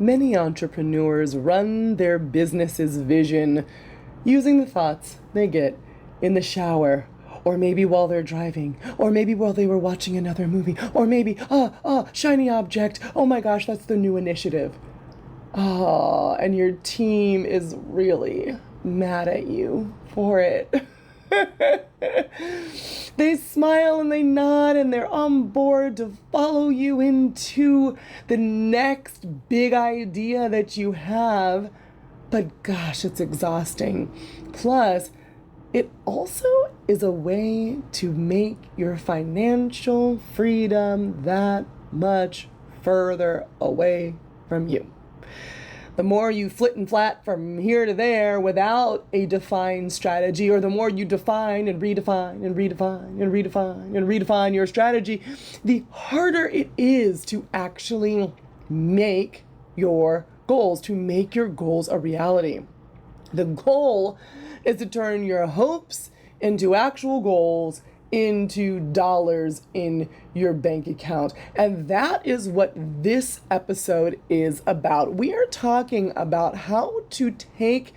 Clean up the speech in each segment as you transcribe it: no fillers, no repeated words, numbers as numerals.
Many entrepreneurs run their business's vision using the thoughts they get in the shower, or maybe while they're driving, or maybe while they were watching another movie, or maybe, shiny object, oh my gosh, that's the new initiative. And your team is really mad at you for it. They smile and they nod and they're on board to follow you into the next big idea that you have. But gosh, it's exhausting. Plus, it also is a way to make your financial freedom that much further away from you. The more you flit and flat from here to there without a defined strategy, or the more you define and redefine and redefine and redefine and redefine your strategy, the harder it is to actually make your goals, a reality. The goal is to turn your hopes into actual goals, into dollars in your bank account. And that is what this episode is about. We are talking about how to take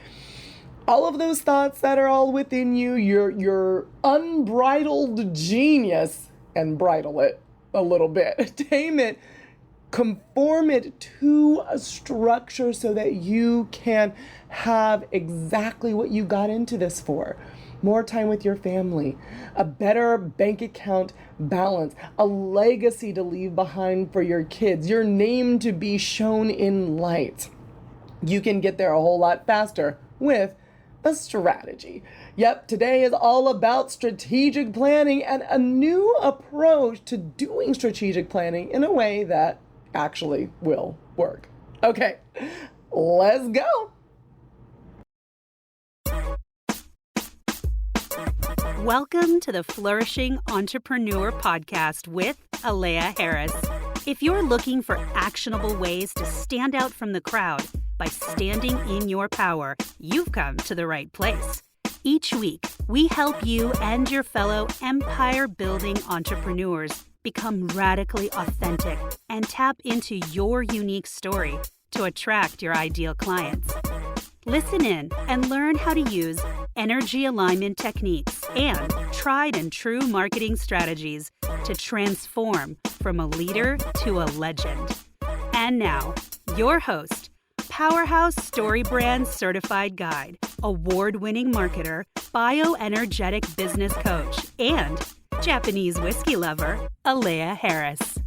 all of those thoughts that are all within you, your unbridled genius, and bridle it a little bit. Tame it, conform it to a structure so that you can have exactly what you got into this for. More time with your family, a better bank account balance, a legacy to leave behind for your kids, your name to be shown in light. You can get there a whole lot faster with a strategy. Yep, today is all about strategic planning and a new approach to doing strategic planning in a way that actually will work. Okay, let's go. Welcome to the Flourishing Entrepreneur Podcast with Aleya Harris. If you're looking for actionable ways to stand out from the crowd by standing in your power, you've come to the right place. Each week, we help you and your fellow empire-building entrepreneurs become radically authentic and tap into your unique story to attract your ideal clients. Listen in and learn how to use energy alignment techniques and tried and true marketing strategies to transform from a leader to a legend. And now, your host, Powerhouse Story Brand Certified Guide, award-winning marketer, BioEnergetic business coach, and Japanese whiskey lover, Aleya Harris.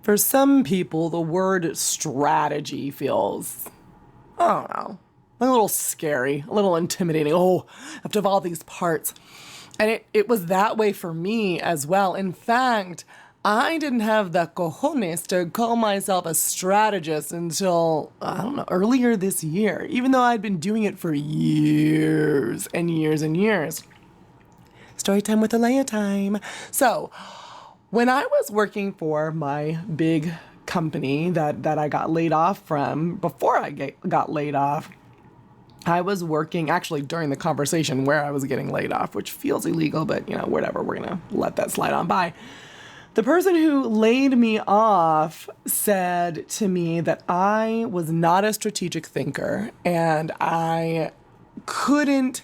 For some people, the word strategy feels, I don't know, a little scary, a little intimidating. Oh, I have to have all these parts. And it was that way for me as well. In fact, I didn't have the cojones to call myself a strategist until, I don't know, earlier this year, even though I'd been doing it for years and years and years. Story time with Aleya time. So, when I was working for my big company that I got laid off from, before I got laid off, I was working actually during the conversation where I was getting laid off, which feels illegal, but whatever, we're going to let that slide on by. The person who laid me off said to me that I was not a strategic thinker and I couldn't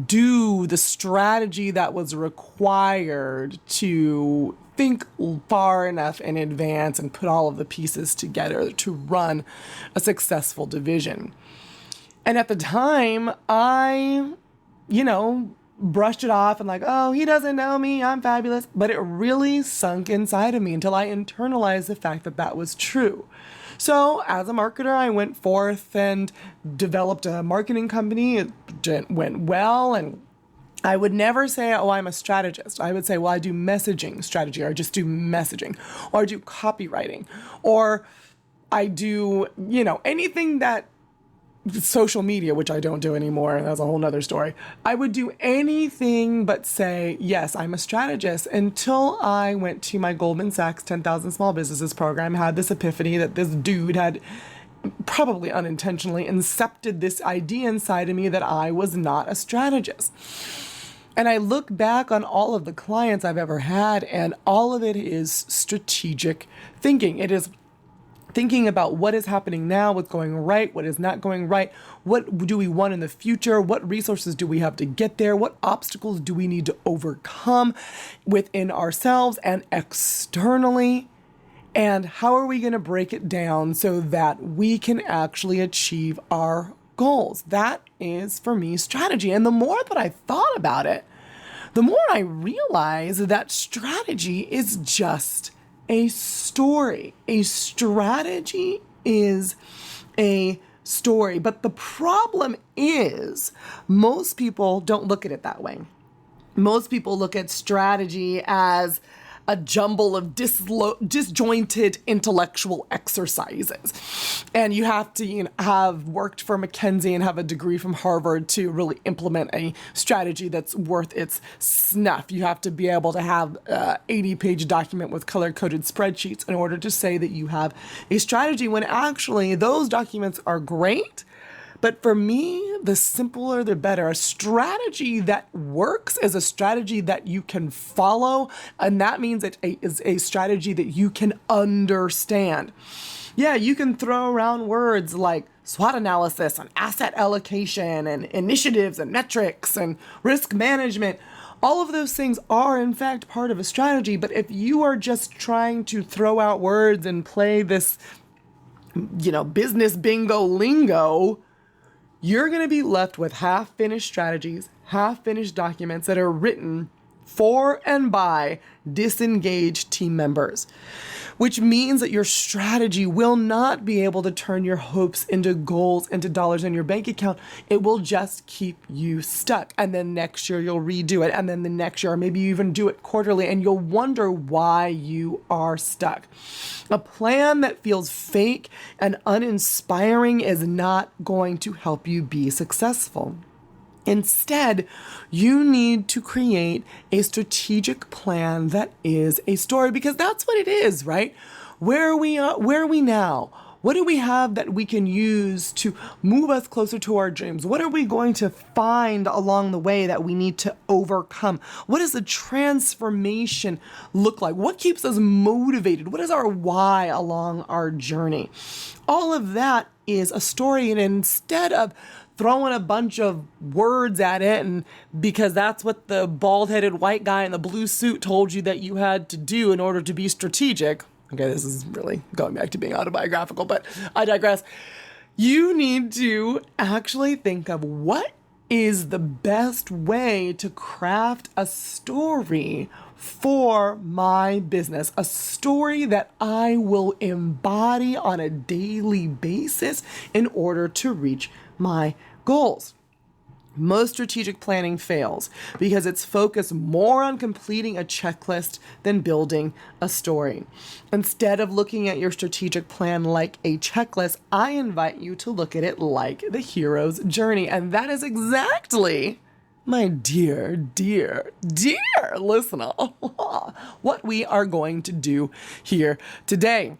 do the strategy that was required to think far enough in advance and put all of the pieces together to run a successful division. And at the time, I, brushed it off and like, oh, he doesn't know me, I'm fabulous. But it really sunk inside of me until I internalized the fact that that was true. So as a marketer, I went forth and developed a marketing company. It went well, and I would never say, oh, I'm a strategist. I would say, well, I do messaging strategy, or I just do messaging, or I do copywriting, or I do, anything that social media, which I don't do anymore. That's a whole nother story. I would do anything but say, yes, I'm a strategist, until I went to my Goldman Sachs 10,000 Small Businesses program, had this epiphany that this dude had probably unintentionally incepted this idea inside of me that I was not a strategist. And I look back on all of the clients I've ever had, and all of it is strategic thinking. It is thinking about what is happening now, what's going right, what is not going right, what do we want in the future, what resources do we have to get there, what obstacles do we need to overcome within ourselves and externally, and how are we going to break it down so that we can actually achieve our goals. That is, for me, strategy. And the more that I thought about it, the more I realized that strategy is just a story. A strategy is a story. But the problem is most people don't look at it that way. Most people look at strategy as a jumble of disjointed intellectual exercises. And you have to have worked for McKinsey and have a degree from Harvard to really implement a strategy that's worth its snuff. You have to be able to have an 80-page document with color-coded spreadsheets in order to say that you have a strategy, when actually those documents are great. But for me, the simpler, the better. A strategy that works is a strategy that you can follow. And that means it is a strategy that you can understand. Yeah, you can throw around words like SWOT analysis and asset allocation and initiatives and metrics and risk management. All of those things are, in fact, part of a strategy. But if you are just trying to throw out words and play this, business bingo lingo, you're going to be left with half-finished strategies, half-finished documents that are written for and by disengaged team members, which means that your strategy will not be able to turn your hopes into goals, into dollars in your bank account. It will just keep you stuck. And then next year you'll redo it. And then the next year, or maybe you even do it quarterly, and you'll wonder why you are stuck. A plan that feels fake and uninspiring is not going to help you be successful. Instead, you need to create a strategic plan that is a story, because that's what it is, right? Where are we now? What do we have that we can use to move us closer to our dreams? What are we going to find along the way that we need to overcome? What does the transformation look like? What keeps us motivated? What is our why along our journey? All of that is a story, and instead of throwing a bunch of words at it, and because that's what the bald-headed white guy in the blue suit told you that you had to do in order to be strategic. Okay, this is really going back to being autobiographical, but I digress. You need to actually think of what is the best way to craft a story for my business, a story that I will embody on a daily basis in order to reach my goals. Most strategic planning fails because it's focused more on completing a checklist than building a story. Instead of looking at your strategic plan like a checklist, I invite you to look at it like the hero's journey. And that is exactly, my dear listener, what we are going to do here today.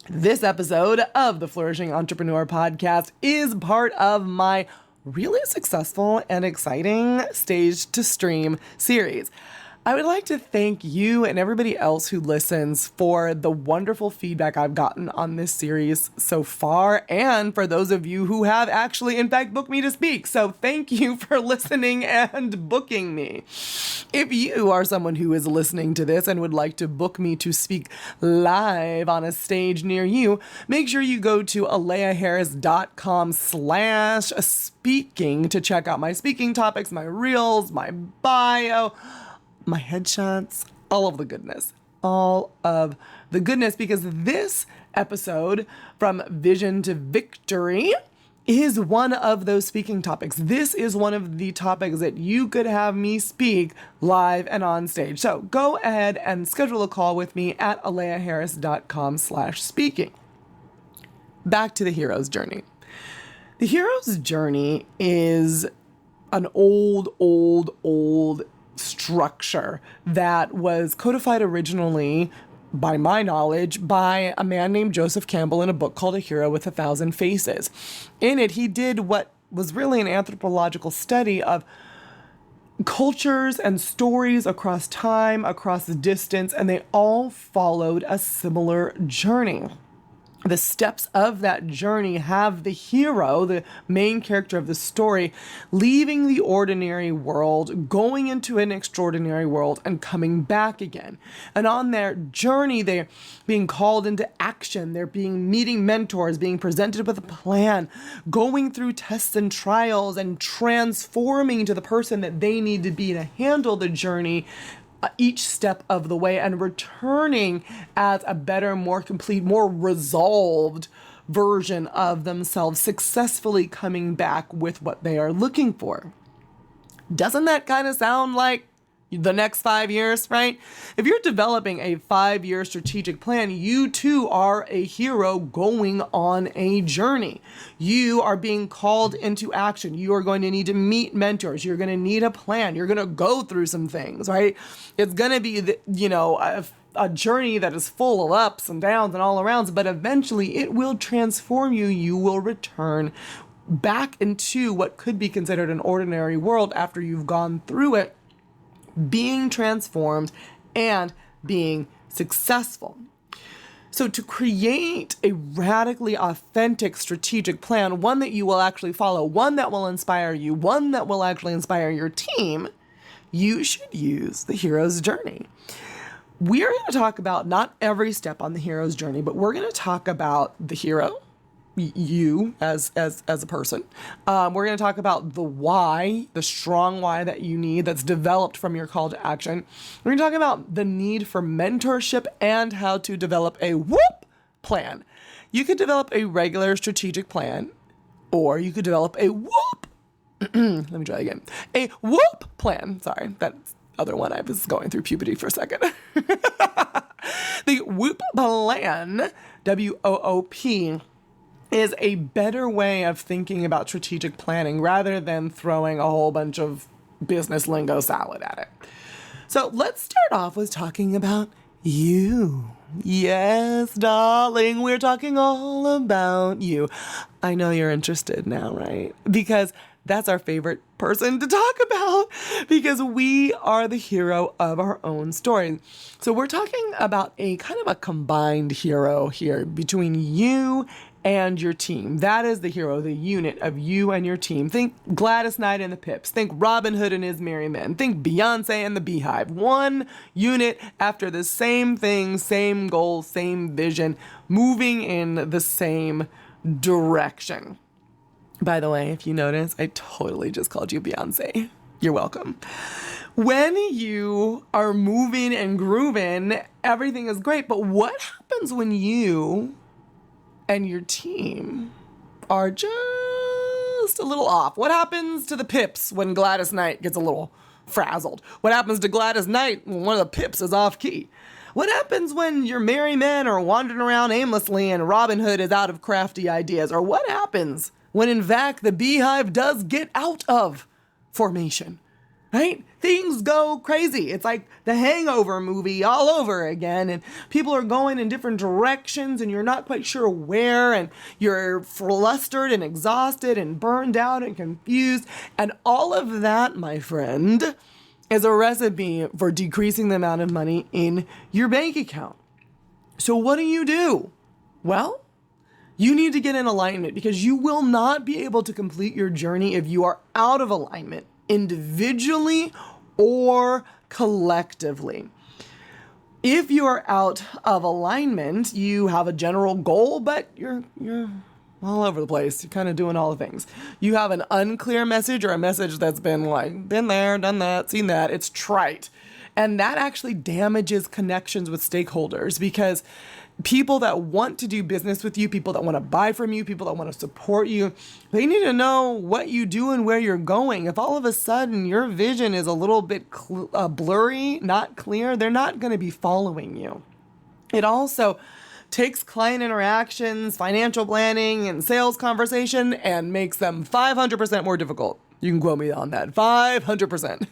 This episode of the Flourishing Entrepreneur Podcast is part of my really successful and exciting Stage to Stream series. I would like to thank you and everybody else who listens for the wonderful feedback I've gotten on this series so far, and for those of you who have actually, in fact, booked me to speak. So thank you for listening and booking me. If you are someone who is listening to this and would like to book me to speak live on a stage near you, make sure you go to aleyaharris.com/speaking to check out my speaking topics, my reels, my bio, my headshots, all of the goodness, because this episode, From Vision to Victory, is one of those speaking topics. This is one of the topics that you could have me speak live and on stage. So go ahead and schedule a call with me at aleyaharris.com/speaking. Back to the hero's journey. The hero's journey is an old structure that was codified originally, by my knowledge, by a man named Joseph Campbell in a book called A Hero with 1,000 Faces. In it, he did what was really an anthropological study of cultures and stories across time, across distance, and they all followed a similar journey. The steps of that journey have the hero, the main character of the story, leaving the ordinary world, going into an extraordinary world, and coming back again. And on their journey, they're being called into action. They're meeting mentors, being presented with a plan, going through tests and trials, and transforming into the person that they need to be to handle the journey each step of the way, and returning as a better, more complete, more resolved version of themselves, successfully coming back with what they are looking for. Doesn't that kind of sound like the next 5 years, right? If you're developing a 5-year strategic plan, you too are a hero going on a journey. You are being called into action. You are going to need to meet mentors. You're going to need a plan. You're going to go through some things, right? It's going to be, a journey that is full of ups and downs and all arounds, but eventually it will transform you. You will return back into what could be considered an ordinary world after you've gone through it, being transformed and being successful. So to create a radically authentic strategic plan, one that you will actually follow, one that will inspire you, one that will actually inspire your team, you should use the hero's journey. We're going to talk about not every step on the hero's journey, but we're going to talk about the hero, you as a person. We're going to talk about the why, the strong why that you need that's developed from your call to action. We're going to talk about the need for mentorship and how to develop a plan. You could develop a regular strategic plan, or you could develop a let me try again. A plan. Sorry, that other one, I was going through puberty for a second. The WOOP plan, WOOP, is a better way of thinking about strategic planning rather than throwing a whole bunch of business lingo salad at it. So let's start off with talking about you. Yes, darling, we're talking all about you. I know you're interested now, right? Because that's our favorite person to talk about, because we are the hero of our own story. So we're talking about a kind of a combined hero here between you and your team. That is the hero, the unit of you and your team. Think Gladys Knight and the Pips. Think Robin Hood and his merry men. Think Beyonce and the Beehive. One unit after the same thing, same goal, same vision, moving in the same direction. By the way, if you notice, I totally just called you Beyonce. You're welcome. When you are moving and grooving, everything is great. But what happens when you and your team are just a little off? What happens to the Pips when Gladys Knight gets a little frazzled? What happens to Gladys Knight when one of the Pips is off key? What happens when your merry men are wandering around aimlessly and Robin Hood is out of crafty ideas? Or what happens when in fact the Beehive does get out of formation? Right? Things go crazy. It's like the Hangover movie all over again, and people are going in different directions and you're not quite sure where, and you're flustered and exhausted and burned out and confused. And all of that, my friend, is a recipe for decreasing the amount of money in your bank account. So what do? Well, you need to get in alignment, because you will not be able to complete your journey if you are out of alignment, individually or collectively. If you are out of alignment, you have a general goal, but you're all over the place. You're kind of doing all the things. You have an unclear message, or a message that's been like, been there, done that, seen that. It's trite. And that actually damages connections with stakeholders, because people that want to do business with you, people that want to buy from you, people that want to support you, they need to know what you do and where you're going. If all of a sudden your vision is a little bit blurry, not clear, they're not going to be following you. It also takes client interactions, financial planning, and sales conversation and makes them 500% more difficult. You can quote me on that. 500%.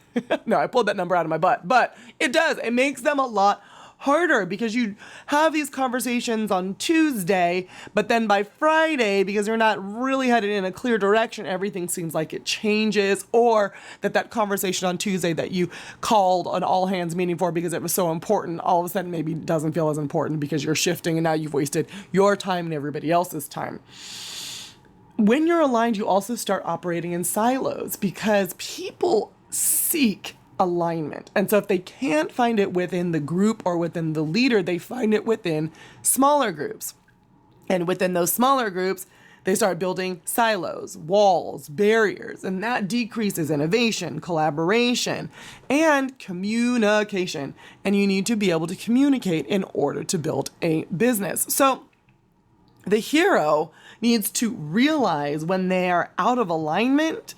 No, I pulled that number out of my butt, but it does. It makes them a lot harder because you have these conversations on Tuesday, but then by Friday, because you're not really headed in a clear direction, everything seems like it changes, or that conversation on Tuesday that you called an all hands meeting for because it was so important, all of a sudden maybe doesn't feel as important because you're shifting and now you've wasted your time and everybody else's time. When you're aligned, you also start operating in silos because people seek alignment. And so if they can't find it within the group or within the leader, they find it within smaller groups. And within those smaller groups, they start building silos, walls, barriers, and that decreases innovation, collaboration, and communication. And you need to be able to communicate in order to build a business. So the hero needs to realize when they are out of alignment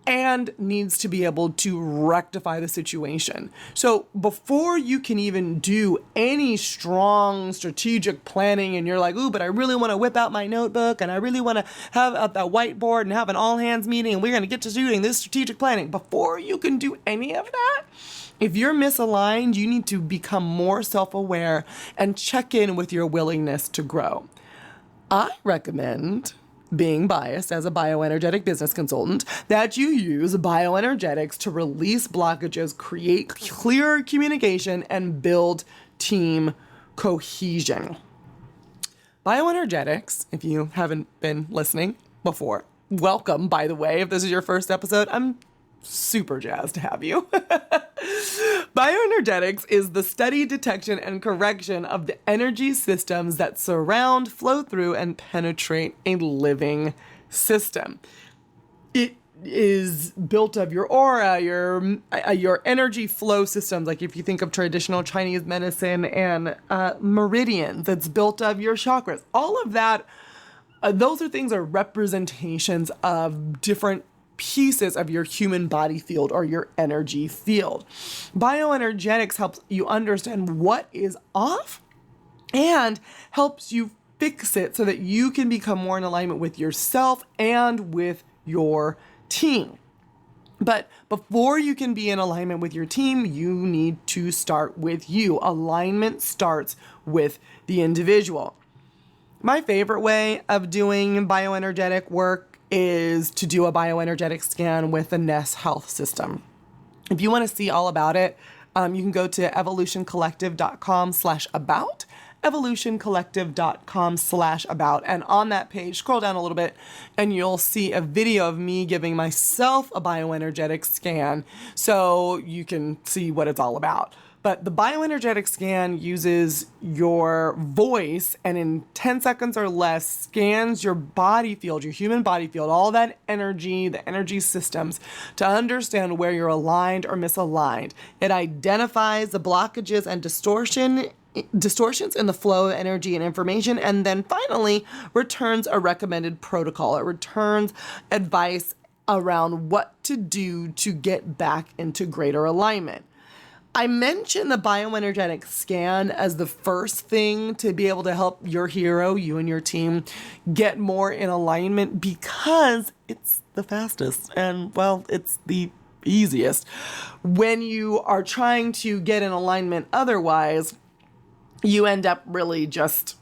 and needs to be able to rectify the situation. So before you can even do any strong strategic planning and you're like, ooh, but I really want to whip out my notebook and I really want to have a whiteboard and have an all hands meeting and we're going to get to doing this strategic planning. Before you can do any of that, if you're misaligned, you need to become more self-aware and check in with your willingness to grow. I recommend, being biased as a bioenergetic business consultant, that you use bioenergetics to release blockages, create clearer communication, and build team cohesion. Bioenergetics, if you haven't been listening before, welcome, by the way. If this is your first episode, I'm super jazzed to have you. Bioenergetics is the study, detection, and correction of the energy systems that surround, flow through, and penetrate a living system. It is built of your aura, your energy flow systems. Like if you think of traditional Chinese medicine and meridians, it's built of your chakras. All of that, those are representations of different pieces of your human body field or your energy field. Bioenergetics helps you understand what is off and helps you fix it so that you can become more in alignment with yourself and with your team. But before you can be in alignment with your team, you need to start with you. Alignment starts with the individual. My favorite way of doing bioenergetic work is to do a bioenergetic scan with the Ness Health System. If you want to see all about it, you can go to evolutioncollective.com/about, evolutioncollective.com/about. And on that page, scroll down a little bit and you'll see a video of me giving myself a bioenergetic scan so you can see what it's all about. But the bioenergetic scan uses your voice and in 10 seconds or less scans your body field, your human body field, all that energy, the energy systems, to understand where you're aligned or misaligned. It identifies the blockages and distortions in the flow of energy and information, and then finally returns a recommended protocol. It returns advice around what to do to get back into greater alignment. I mentioned the bioenergetic scan as the first thing to be able to help your hero, you and your team, get more in alignment because it's the fastest and, well, it's the easiest. When you are trying to get in alignment otherwise, you end up really just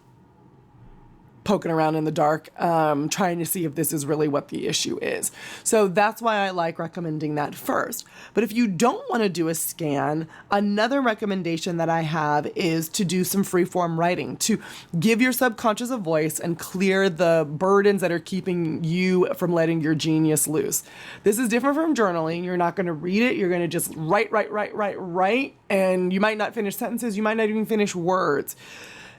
poking around in the dark, trying to see if this is really what the issue is. So that's why I like recommending that first. But if you don't want to do a scan, another recommendation that I have is to do some freeform writing, to give your subconscious a voice and clear the burdens that are keeping you from letting your genius loose. This is different from journaling. You're not going to read it. You're going to just write, and you might not finish sentences. You might not even finish words.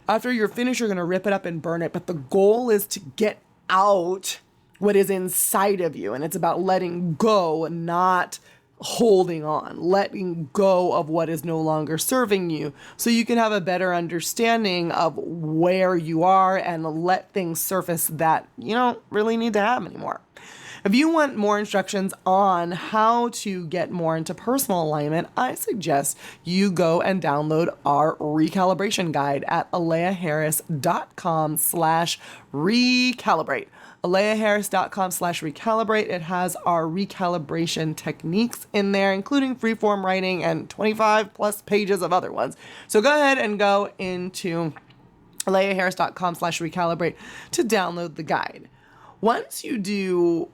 After you're finished, you're going to rip it up and burn it. But the goal is to get out what is inside of you. And it's about letting go, not holding on, letting go of what is no longer serving you so you can have a better understanding of where you are and let things surface that you don't really need to have anymore. If you want more instructions on how to get more into personal alignment, I suggest you go and download our recalibration guide at aleyaharris.com/recalibrate. aleyaharris.com/recalibrate. It has our recalibration techniques in there, including freeform writing and 25 plus pages of other ones. So go ahead and go into aleyaharris.com/recalibrate to download the guide. Once you do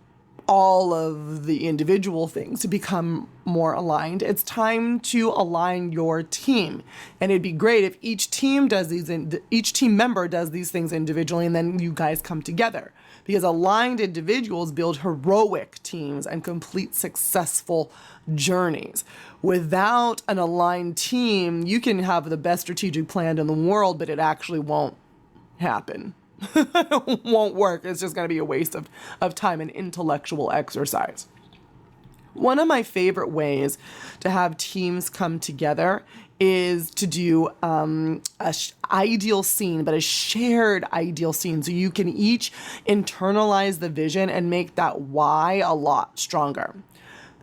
all of the individual things to become more aligned, it's time to align your team. And it'd be great if each team member does these things individually, and then you guys come together. Because aligned individuals build heroic teams and complete successful journeys. Without an aligned team, you can have the best strategic plan in the world, but it actually won't happen. Won't work. It's just going to be a waste of time and intellectual exercise. One of my favorite ways to have teams come together is to do ideal scene, but a shared ideal scene. So you can each internalize the vision and make that why a lot stronger.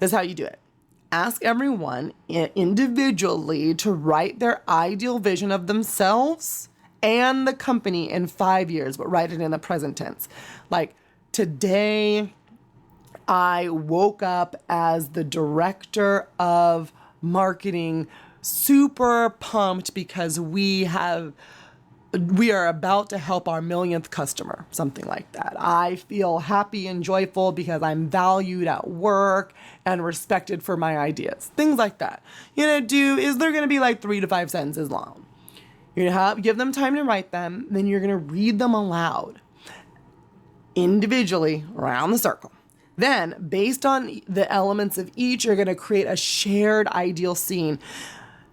This is how you do it. Ask everyone individually to write their ideal vision of themselves and the company in 5 years, but write it in the present tense. Like, today, I woke up as the director of marketing, super pumped because we are about to help our millionth customer, something like that. I feel happy and joyful because I'm valued at work and respected for my ideas, things like that. They're going to be like 3 to 5 sentences long. You're going to give them time to write them, then you're going to read them aloud, individually, around the circle. Then, based on the elements of each, you're going to create a shared ideal scene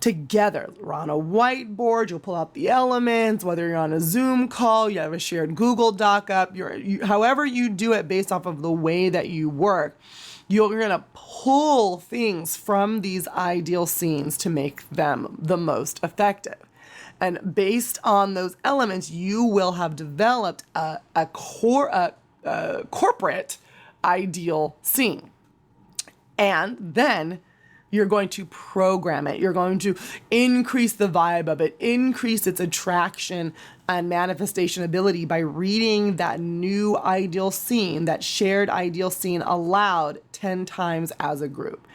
together. We're on a whiteboard, you'll pull out the elements, whether you're on a Zoom call, you have a shared Google Doc up, however you do it based off of the way that you work, you're going to pull things from these ideal scenes to make them the most effective. And based on those elements, you will have developed a corporate ideal scene. And then you're going to program it. You're going to increase the vibe of it, increase its attraction and manifestation ability by reading that new ideal scene, that shared ideal scene aloud 10 times as a group.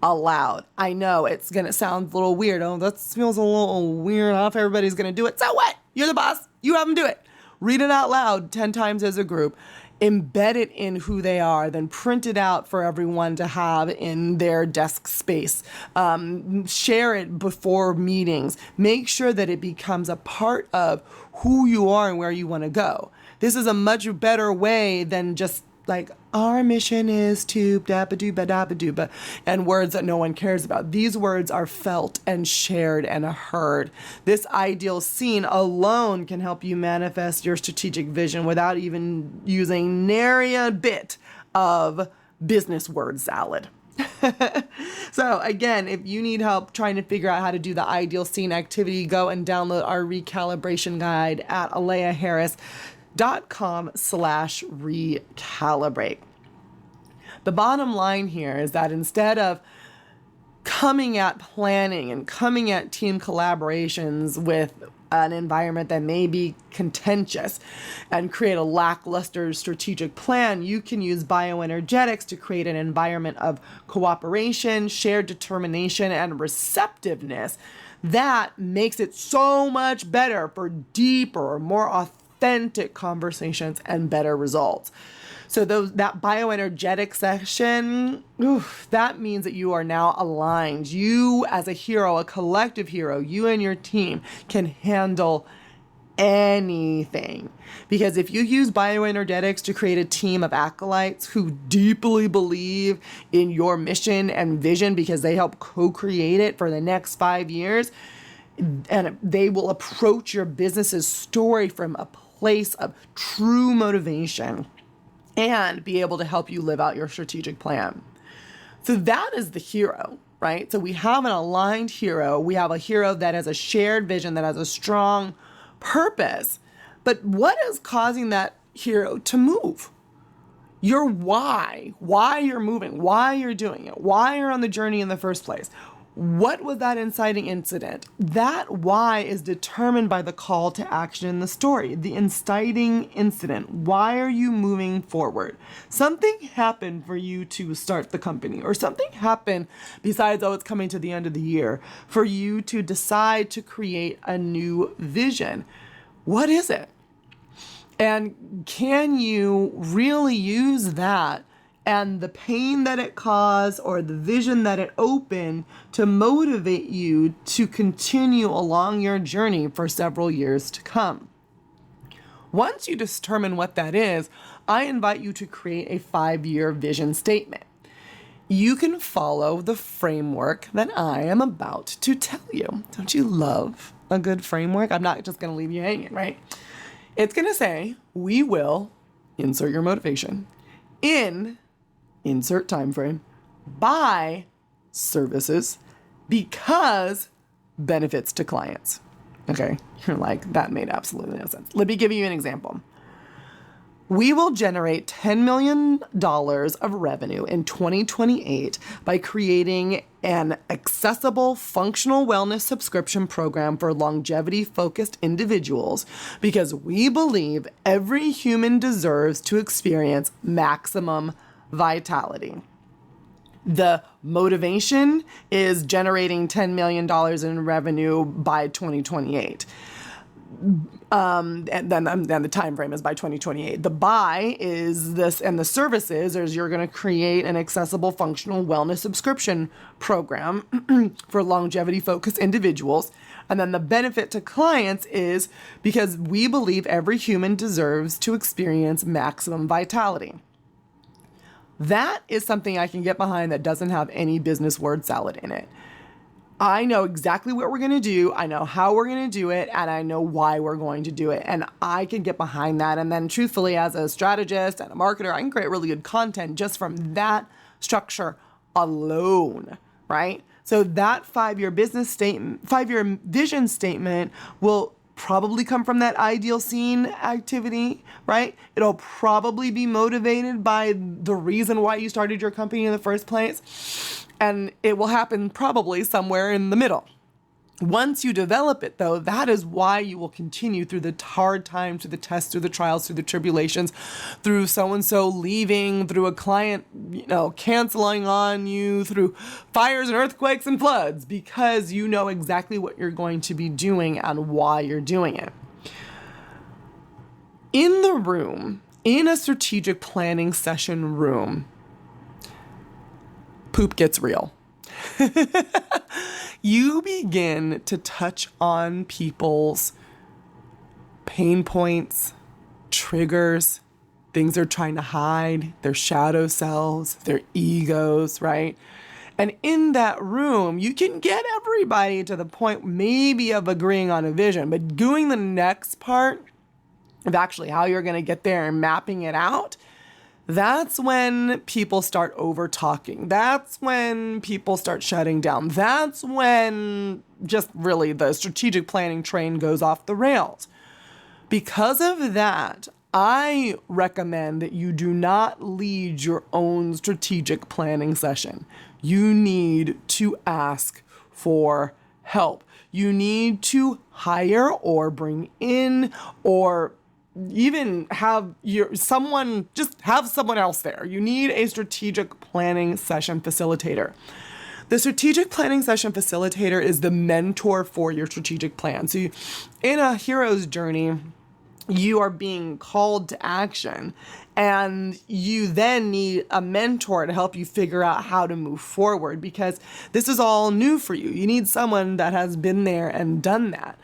Aloud. I know it's going to sound a little weird. Oh, that feels a little weird. Not if everybody's going to do it. So what? You're the boss. You have them do it. Read it out loud 10 times as a group. Embed it in who they are, then print it out for everyone to have in their desk space. Share it before meetings. Make sure that it becomes a part of who you are and where you want to go. This is a much better way than just like, our mission is to da-ba-doo-ba-da-ba-doo-ba, and words that no one cares about. These words are felt and shared and heard. This ideal scene alone can help you manifest your strategic vision without even using nary a bit of business word salad. So again, if you need help trying to figure out how to do the ideal scene activity, go and download our recalibration guide at aleyaharris.com/recalibrate. The bottom line here is that instead of coming at planning and coming at team collaborations with an environment that may be contentious and create a lackluster strategic plan, you can use BioEnergetics to create an environment of cooperation, shared determination, and receptiveness that makes it so much better for deeper, more authentic conversations and better results. So that bioenergetic session, that means that you are now aligned. You as a hero, a collective hero, you and your team can handle anything. Because if you use bioenergetics to create a team of acolytes who deeply believe in your mission and vision because they help co-create it for the next 5 years, and they will approach your business's story from a place of true motivation and be able to help you live out your strategic plan. So that is the hero, right? So we have an aligned hero. We have a hero that has a shared vision, that has a strong purpose. But what is causing that hero to move? Your why you're moving, why you're doing it, why you're on the journey in the first place. What was that inciting incident? That why is determined by the call to action in the story, the inciting incident. Why are you moving forward? Something happened for you to start the company, or something happened besides, it's coming to the end of the year, for you to decide to create a new vision. What is it? And can you really use that and the pain that it caused or the vision that it opened to motivate you to continue along your journey for several years to come? Once you determine what that is, I invite you to create a 5-year vision statement. You can follow the framework that I am about to tell you. Don't you love a good framework? I'm not just going to leave you hanging, right? It's going to say, we will insert your motivation in insert time frame, buy services because benefits to clients. Okay, you're like, that made absolutely no sense. Let me give you an example. We will generate $10 million of revenue in 2028 by creating an accessible functional wellness subscription program for longevity-focused individuals because we believe every human deserves to experience maximum vitality. The motivation is generating $10 million in revenue by 2028. And then the time frame is by 2028. The buy is this, and the services is you're going to create an accessible functional wellness subscription program for longevity-focused individuals. And then the benefit to clients is because we believe every human deserves to experience maximum vitality. That is something I can get behind that doesn't have any business word salad in it. I know exactly what we're going to do. I know how we're going to do it, and I know why we're going to do it. And I can get behind that. And then truthfully, as a strategist and a marketer, I can create really good content just from that structure alone, right? So that 5-year business statement, 5-year vision statement will probably come from that ideal scene activity, right? It'll probably be motivated by the reason why you started your company in the first place. And it will happen probably somewhere in the middle. Once you develop it, though, that is why you will continue through the hard times, through the tests, through the trials, through the tribulations, through so-and-so leaving, through a client, canceling on you, through fires and earthquakes and floods, because you know exactly what you're going to be doing and why you're doing it. In the room, in a strategic planning session room, poop gets real. You begin to touch on people's pain points, triggers, things they're trying to hide, their shadow selves, their egos, right? And in that room, you can get everybody to the point maybe of agreeing on a vision, but doing the next part of actually how you're going to get there and mapping it out, that's when people start over talking. That's when people start shutting down. That's when just really the strategic planning train goes off the rails. Because of that, I recommend that you do not lead your own strategic planning session. You need to ask for help. You need to hire or bring in or even have someone else there. You need a strategic planning session facilitator. The strategic planning session facilitator is the mentor for your strategic plan. So in a hero's journey, you are being called to action, and you then need a mentor to help you figure out how to move forward, because this is all new for you. You need someone that has been there and done that.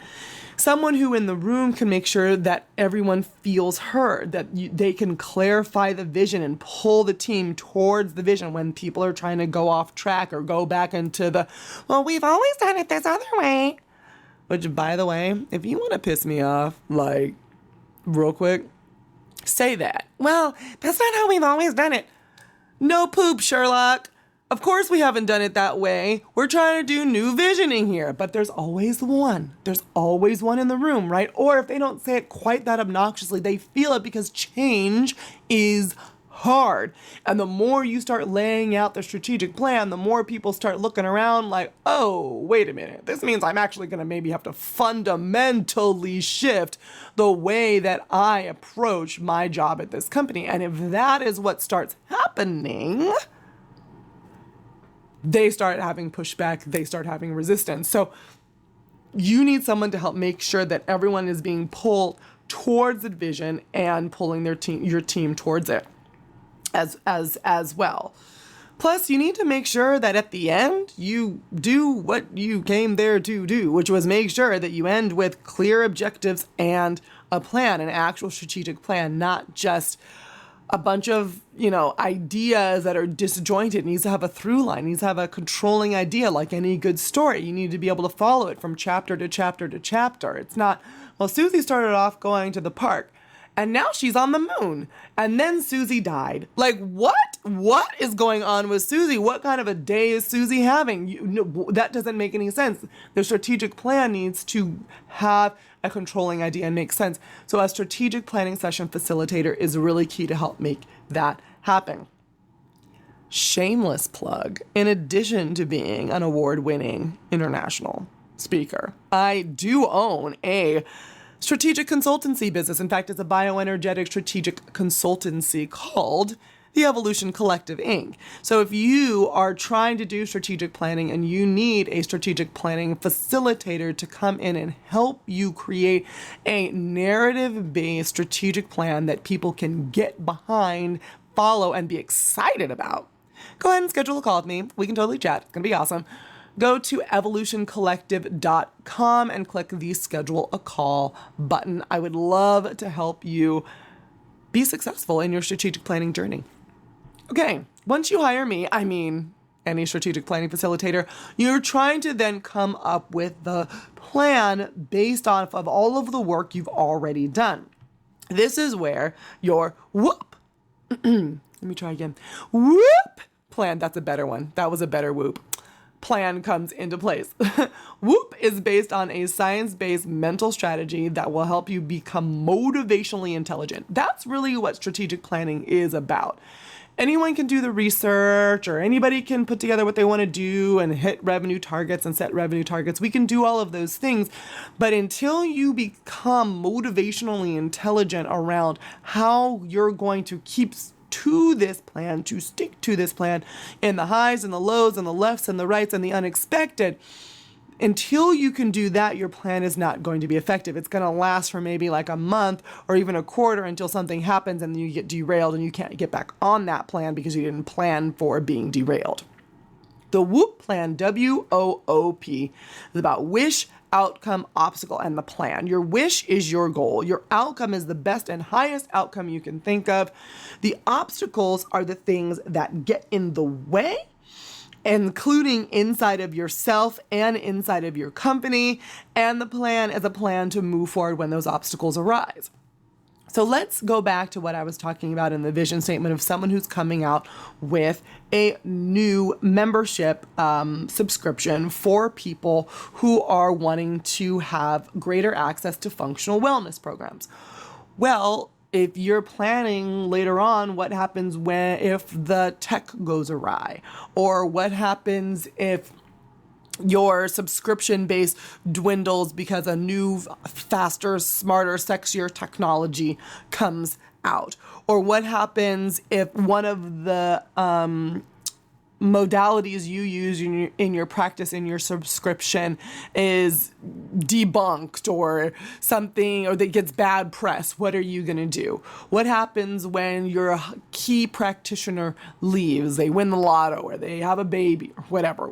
Someone who in the room can make sure that everyone feels heard, that they can clarify the vision and pull the team towards the vision when people are trying to go off track or go back into we've always done it this other way. Which, by the way, if you want to piss me off, real quick, say that. Well, that's not how we've always done it. No poop, Sherlock. Of course we haven't done it that way. We're trying to do new visioning here, but there's always one. There's always one in the room, right? Or if they don't say it quite that obnoxiously, they feel it because change is hard. And the more you start laying out the strategic plan, the more people start looking around like, oh, wait a minute. This means I'm actually going to maybe have to fundamentally shift the way that I approach my job at this company. And if that is what starts happening, they start having pushback, they start having resistance. So you need someone to help make sure that everyone is being pulled towards the vision and pulling your team towards it as well. Plus, you need to make sure that at the end, you do what you came there to do, which was make sure that you end with clear objectives and a plan, an actual strategic plan, not just a bunch of, ideas that are disjointed. It needs to have a through line. It needs to have a controlling idea like any good story. You need to be able to follow it from chapter to chapter to chapter. It's not, well, Susie started off going to the park and now she's on the moon. And then Susie died. Like, what? What is going on with Susie? What kind of a day is Susie having? That doesn't make any sense. The strategic plan needs to have a controlling idea and make sense. So a strategic planning session facilitator is really key to help make that happen. Shameless plug. In addition to being an award-winning international speaker, I do own a strategic consultancy business. In fact, it's a bioenergetic strategic consultancy called the Evolution Collective, Inc. So if you are trying to do strategic planning and you need a strategic planning facilitator to come in and help you create a narrative-based strategic plan that people can get behind, follow, and be excited about, go ahead and schedule a call with me. We can totally chat. It's going to be awesome. Go to evolutioncollective.com and click the schedule a call button. I would love to help you be successful in your strategic planning journey. Okay, once you hire me, I mean any strategic planning facilitator, you're trying to then come up with the plan based off of all of the work you've already done. This is where your let me try again. Plan, that's a better one. That was a better whoop. Plan comes into place. Whoop is based on a science-based mental strategy that will help you become motivationally intelligent. That's really what strategic planning is about. Anyone can do the research, or anybody can put together what they want to do and hit revenue targets and set revenue targets. We can do all of those things, but until you become motivationally intelligent around how you're going to keep to this plan, to stick to this plan in the highs and the lows and the lefts and the rights and the unexpected, until you can do that, your plan is not going to be effective. It's going to last for maybe like a month or even a quarter until something happens and you get derailed and you can't get back on that plan because you didn't plan for being derailed. The WOOP plan, W-O-O-P, is about wish, outcome, obstacle, and the plan. Your wish is your goal. Your outcome is the best and highest outcome you can think of. The obstacles are the things that get in the way, including inside of yourself and inside of your company. And the plan is a plan to move forward when those obstacles arise. So let's go back to what I was talking about in the vision statement of someone who's coming out with a new membership subscription for people who are wanting to have greater access to functional wellness programs. Well, if you're planning later on what happens if the tech goes awry, or what happens if your subscription base dwindles because a new, faster, smarter, sexier technology comes out, or what happens if one of the modalities you use in your practice, in your subscription, is debunked or something, or that gets bad press. What are you going to do? What happens when your key practitioner leaves, they win the lotto, or they have a baby, or whatever?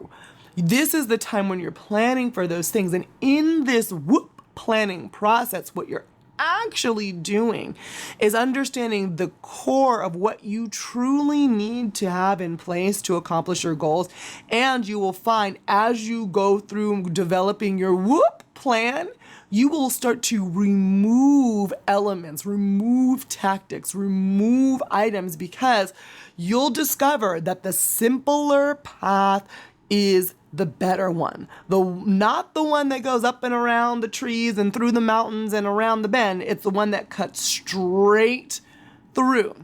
This is the time when you're planning for those things. And in this whoop planning process, what you're actually doing is understanding the core of what you truly need to have in place to accomplish your goals. And you will find as you go through developing your whoop plan, you will start to remove elements, remove tactics, remove items, because you'll discover that the simpler path is the better one. Not the one that goes up and around the trees and through the mountains and around the bend. It's the one that cuts straight through.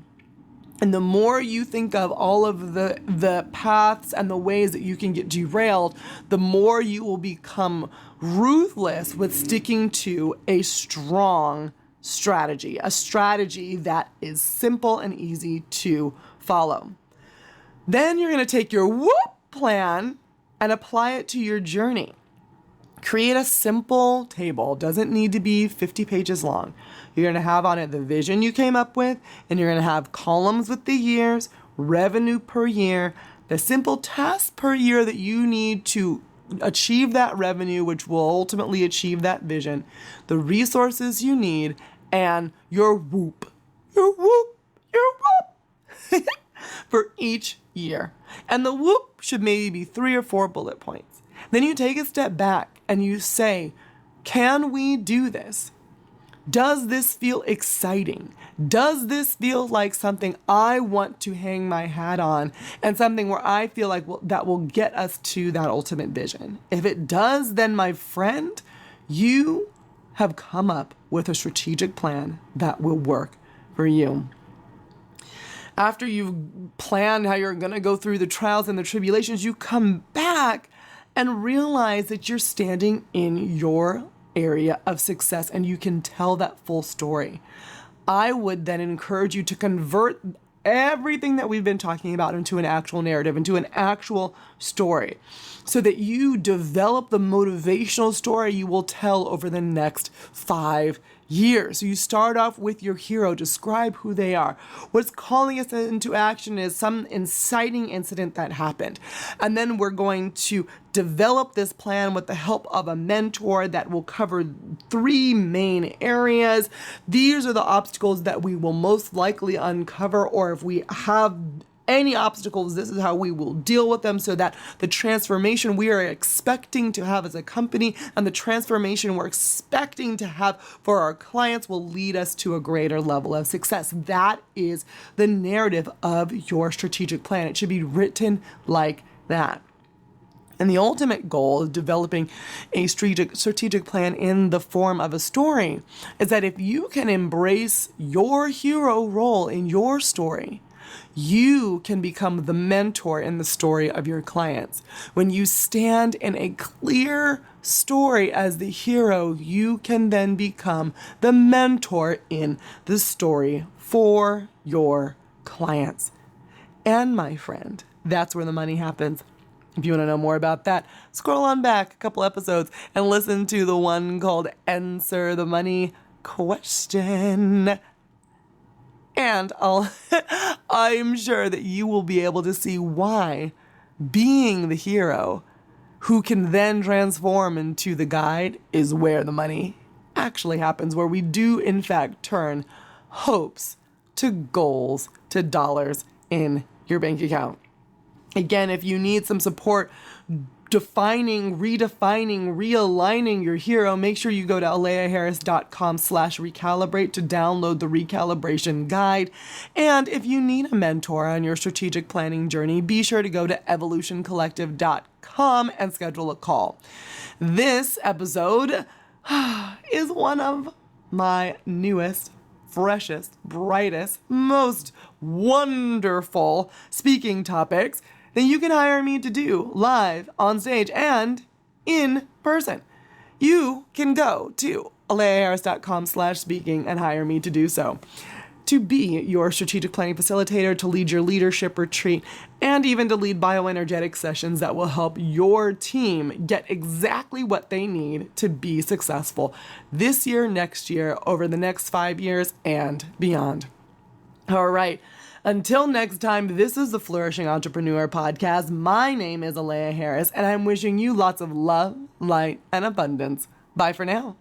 And the more you think of all of the paths and the ways that you can get derailed, the more you will become ruthless with sticking to a strong strategy, a strategy that is simple and easy to follow. Then you're going to take your whoop plan and apply it to your journey. Create a simple table. Doesn't need to be 50 pages long. You're going to have on it the vision you came up with, and you're going to have columns with the years, revenue per year, the simple tasks per year that you need to achieve that revenue, which will ultimately achieve that vision, the resources you need, and your whoop for each year. And the whoop should maybe be 3 or 4 bullet points. Then you take a step back and you say, can we do this? Does this feel exciting? Does this feel like something I want to hang my hat on and something where I feel like that will get us to that ultimate vision? If it does, then my friend, you have come up with a strategic plan that will work for you. After you've planned how you're going to go through the trials and the tribulations, you come back and realize that you're standing in your area of success and you can tell that full story. I would then encourage you to convert everything that we've been talking about into an actual narrative, into an actual story, so that you develop the motivational story you will tell over the next 5 years. So you start off with your hero, describe who they are. What's calling us into action is some inciting incident that happened. And then we're going to develop this plan with the help of a mentor that will cover 3 main areas. These are the obstacles that we will most likely uncover, or if we have any obstacles, this is how we will deal with them, so that the transformation we are expecting to have as a company and the transformation we're expecting to have for our clients will lead us to a greater level of success. That is the narrative of your strategic plan. It should be written like that. And the ultimate goal of developing a strategic plan in the form of a story is that if you can embrace your hero role in your story, you can become the mentor in the story of your clients. When you stand in a clear story as the hero, you can then become the mentor in the story for your clients. And my friend, that's where the money happens. If you want to know more about that, scroll on back a couple episodes and listen to the one called Answer the Money Question. And I'm sure that you will be able to see why being the hero who can then transform into the guide is where the money actually happens, where we do in fact turn hopes to goals to dollars in your bank account. Again, if you need some support defining, redefining, realigning your hero, make sure you go to aleyaharris.com/recalibrate to download the recalibration guide. And if you need a mentor on your strategic planning journey, be sure to go to evolutioncollective.com and schedule a call. This episode is one of my newest, freshest, brightest, most wonderful speaking topics that you can hire me to do live on stage and in person. You can go to aleyaharris.com/speaking and hire me to do so. To be your strategic planning facilitator, to lead your leadership retreat, and even to lead BioEnergetics sessions that will help your team get exactly what they need to be successful this year, next year, over the next 5 years, and beyond. All right. Until next time, this is the Flourishing Entrepreneur Podcast. My name is Aleya Harris, and I'm wishing you lots of love, light, and abundance. Bye for now.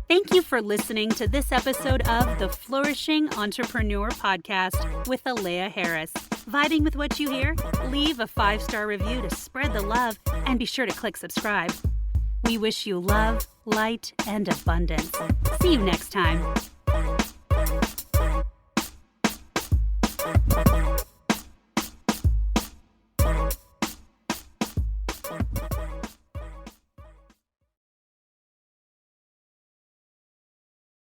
Thank you for listening to this episode of the Flourishing Entrepreneur Podcast with Aleya Harris. Vibing with what you hear? Leave a 5-star review to spread the love, and be sure to click subscribe. We wish you love, light, and abundance. See you next time.